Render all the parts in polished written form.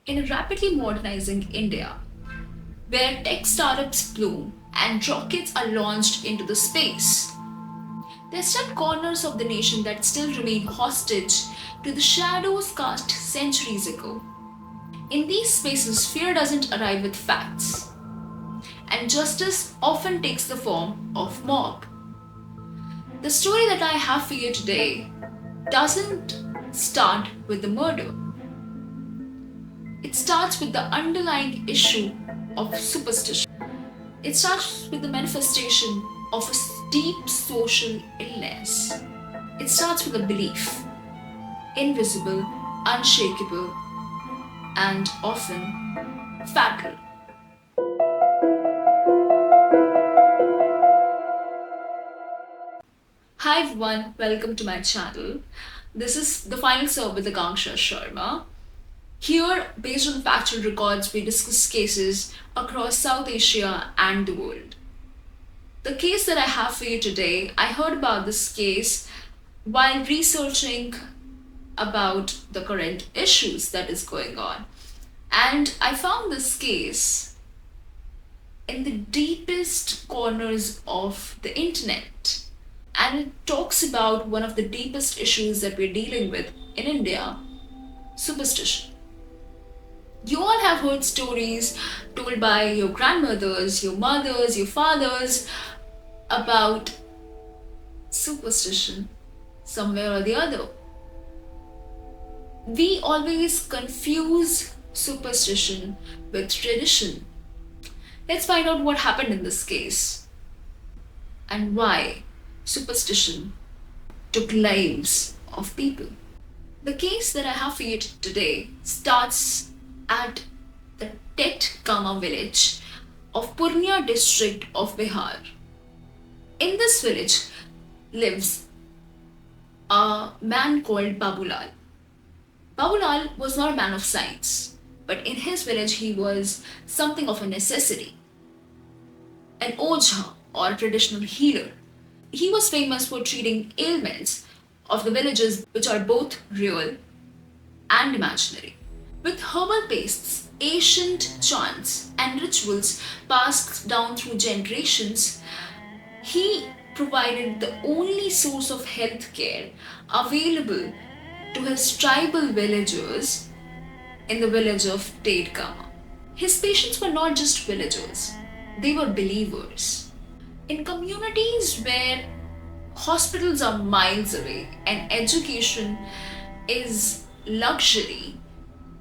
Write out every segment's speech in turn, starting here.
In a rapidly modernizing India, where tech startups bloom and rockets are launched into the space, there are still corners of the nation that still remain hostage to the shadows cast centuries ago. In these spaces, fear doesn't arrive with facts, and justice often takes the form of mob. The story that I have for you today doesn't start with the murder. It starts with the underlying issue of superstition. It starts with the manifestation of a deep social illness. It starts with a belief, invisible, unshakable, and often fatal. Hi everyone, welcome to my channel. This is the final serve with Akanksha Sharma. Here, based on factual records, we discuss cases across South Asia and the world. The case that I have for you today, I heard about this case while researching about the current issues that is going on. And I found this case in the deepest corners of the internet. And it talks about one of the deepest issues that we're dealing with in India, superstition. You all have heard stories told by your grandmothers, your mothers, your fathers about superstition somewhere or the other. We always confuse superstition with tradition. Let's find out what happened in this case and why superstition took lives of people. The case that I have for you today starts at the Tetgama village of Purnia district of Bihar. In this village lives a man called Babulal. Babulal was not a man of science, but in his village he was something of a necessity, an ojha or traditional healer. He was famous for treating ailments of the villages which are both real and imaginary. With herbal pastes, ancient chants, and rituals passed down through generations, he provided the only source of health care available to his tribal villagers in the village of Tetgama. His patients were not just villagers, they were believers. In communities where hospitals are miles away and education is luxury,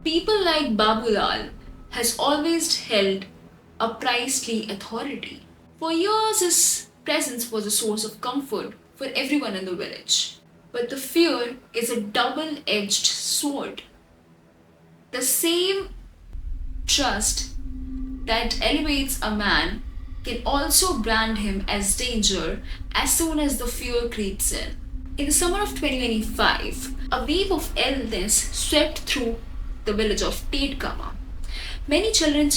people like Babulal has always held a priestly authority. For years, his presence was a source of comfort for everyone in the village. But the fear is a double-edged sword. The same trust that elevates a man can also brand him as danger as soon as the fear creeps in. In the summer of 2025, a wave of illness swept through the village of Tetgama. Many children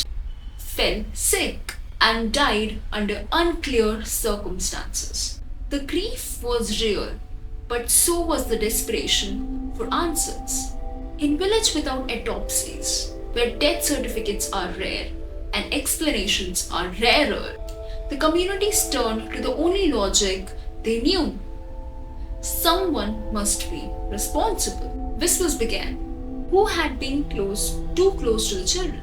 fell sick and died under unclear circumstances. The grief was real, but so was the desperation for answers. In village without autopsies, where death certificates are rare and explanations are rarer, the communities turned to the only logic they knew. Someone must be responsible. Whispers began. Who had been too close to the children?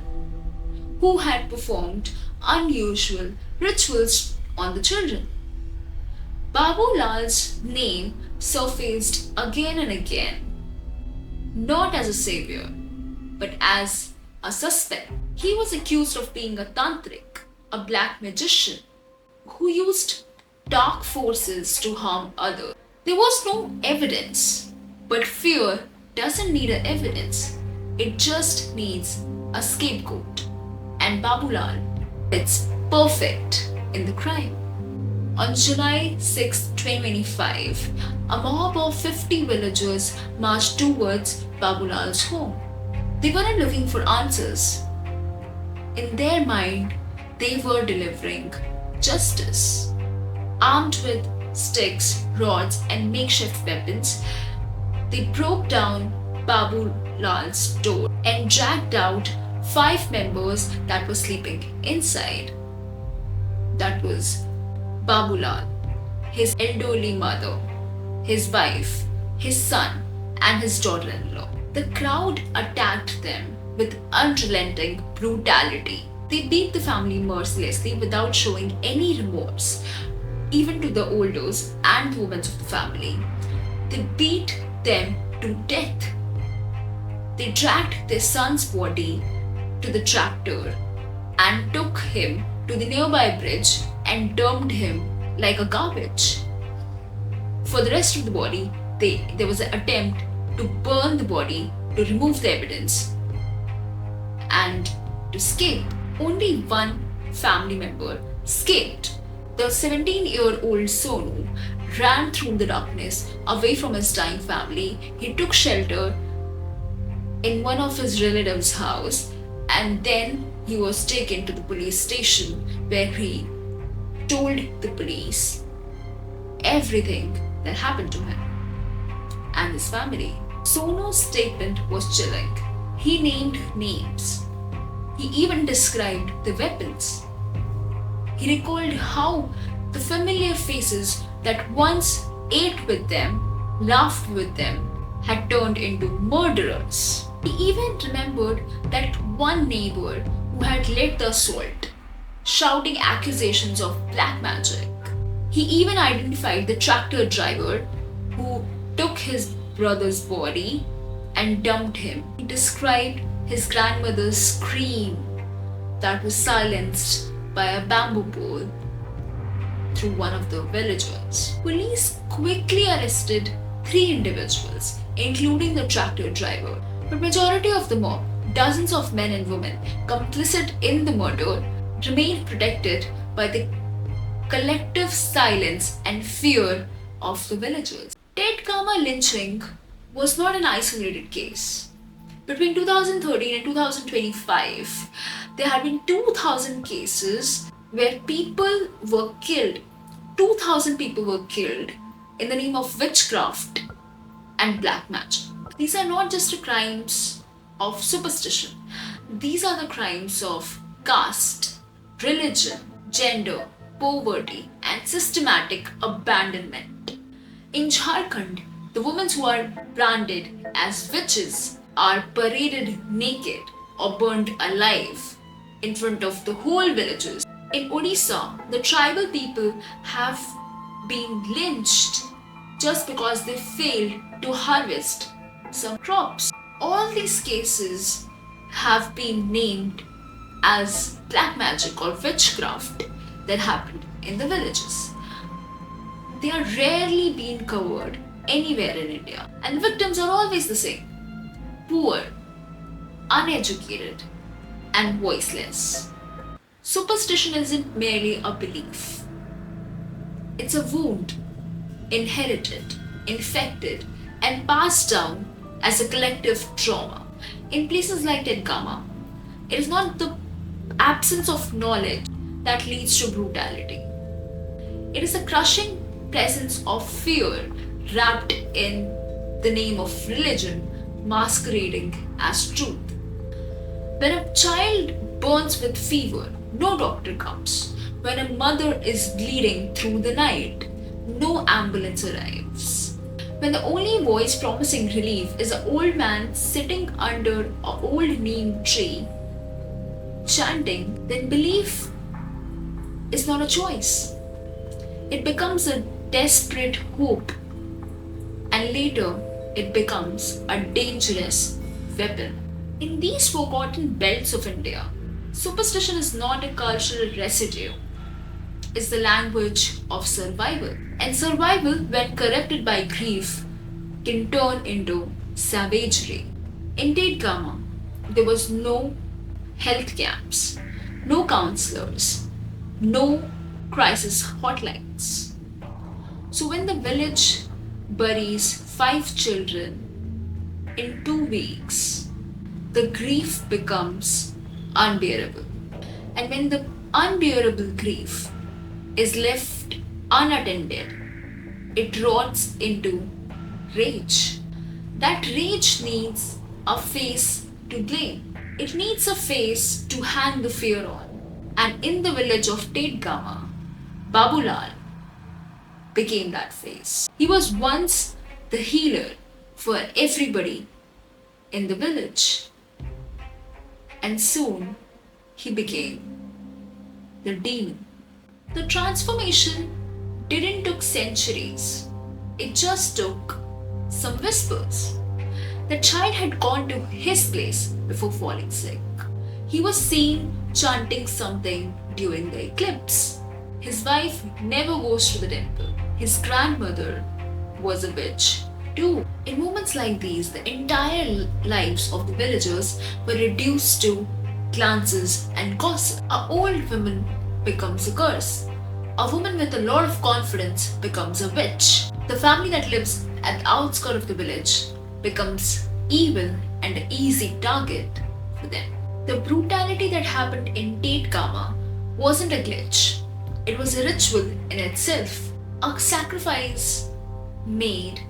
Who had performed unusual rituals on the children? Babulal's name surfaced again and again, not as a savior, but as a suspect. He was accused of being a tantric, a black magician, who used dark forces to harm others. There was no evidence, but fear doesn't need an evidence. It just needs a scapegoat. And Babulal fits perfect in the crime. On July 6, 2025, a mob of 50 villagers marched towards Babulal's home. They weren't looking for answers. In their mind, they were delivering justice. Armed with sticks, rods, and makeshift weapons, they broke down Babu Lal's door and dragged out 5 members that were sleeping inside. That was Babu Lal, his elderly mother, his wife, his son, and his daughter-in-law. The crowd attacked them with unrelenting brutality. They beat the family mercilessly without showing any remorse, even to the elders and women of the family. They beat them to death. They dragged their son's body to the tractor and took him to the nearby bridge and dumped him like a garbage. For the rest of the body, there was an attempt to burn the body to remove the evidence and to escape. Only one family member escaped. The 17-year-old Sonu ran through the darkness away from his dying family. He took shelter in one of his relatives' house, and then he was taken to the police station where he told the police everything that happened to him and his family. Sonu's statement was chilling. He named names. He even described the weapons. He recalled how the familiar faces that once ate with them, laughed with them, had turned into murderers. He even remembered that one neighbor who had led the assault, shouting accusations of black magic. He even identified the tractor driver who took his brother's body and dumped him. He described his grandmother's scream that was silenced by a bamboo pole through one of the villagers. Police quickly arrested 3 individuals, including the tractor driver. But majority of the mob, dozens of men and women complicit in the murder, remained protected by the collective silence and fear of the villagers. Tetgama lynching was not an isolated case. Between 2013 and 2025, there have been 2,000 cases where people were killed. 2,000 people were killed in the name of witchcraft and black magic. These are not just the crimes of superstition. These are the crimes of caste, religion, gender, poverty, and systematic abandonment. In Jharkhand, the women who are branded as witches are paraded naked or burned alive in front of the whole villages. In Odisha, the tribal people have been lynched just because they failed to harvest some crops. All these cases have been named as black magic or witchcraft that happened in the villages. They are rarely being covered anywhere in India, and the victims are always the same: poor, uneducated, and voiceless. Superstition isn't merely a belief. It's a wound, inherited, infected, and passed down as a collective trauma. In places like Tetgama, it is not the absence of knowledge that leads to brutality. It is a crushing presence of fear wrapped in the name of religion masquerading as truth. When a child burns with fever, no doctor comes. When a mother is bleeding through the night, no ambulance arrives. When the only voice promising relief is an old man sitting under an old neem tree chanting, then belief is not a choice. It becomes a desperate hope, and later it becomes a dangerous weapon. In these forgotten belts of India, superstition is not a cultural residue. It's the language of survival. And survival, when corrupted by grief, can turn into savagery. In Tetgama, there was no health camps, no counselors, no crisis hotlines. So when the village buries 5 children in 2 weeks, the grief becomes unbearable. And when the unbearable grief is left unattended, it rots into rage. That rage needs a face to blame. It needs a face to hang the fear on. And in the village of Tetgama, Babulal became that face. He was once the healer for everybody in the village. And soon he became the demon. The transformation didn't took centuries. It just took some whispers. The child had gone to his place before falling sick. He was seen chanting something during the eclipse. His wife never goes to the temple. His grandmother was a witch too. In moments like these, the entire lives of the villagers were reduced to glances and gossip. An old woman becomes a curse. A woman with a lot of confidence becomes a witch. The family that lives at the outskirts of the village becomes evil and an easy target for them. The brutality that happened in Tetgama wasn't a glitch. It was a ritual in itself, a sacrifice made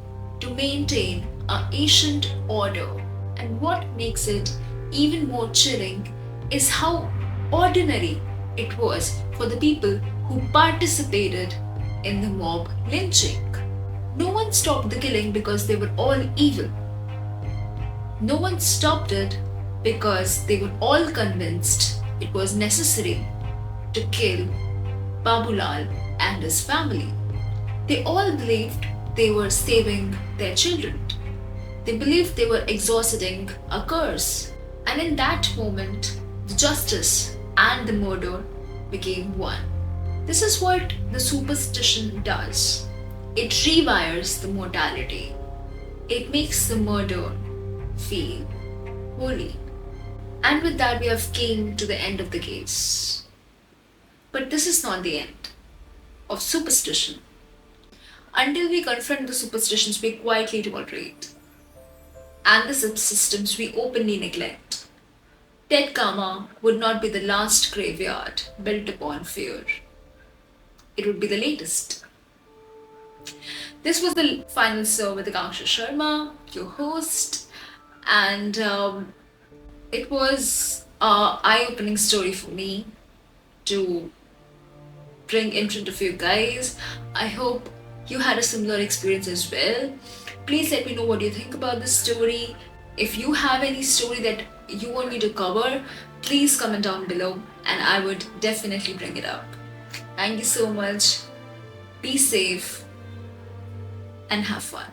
to maintain an ancient order. And what makes it even more chilling is how ordinary it was for the people who participated in the mob lynching. No one stopped the killing because they were all evil. No one stopped it because they were all convinced it was necessary to kill Babulal and his family. They all believed they were saving their children. They believed they were exorcising a curse. And in that moment, the justice and the murder became one. This is what the superstition does. It rewires the mortality. It makes the murder feel holy. And with that, we have came to the end of the case. But this is not the end of superstition. Until we confront the superstitions we quietly tolerate and the subsystems we openly neglect, Tetgama would not be the last graveyard built upon fear. It would be the latest. This was the final serve with Akanksha Sharma, your host, and it was an eye-opening story for me to bring in front of you guys. I hope you had a similar experience as well. Please let me know what you think about this story. If you have any story that you want me to cover, please comment down below and I would definitely bring it up. Thank you so much. Be safe and have fun.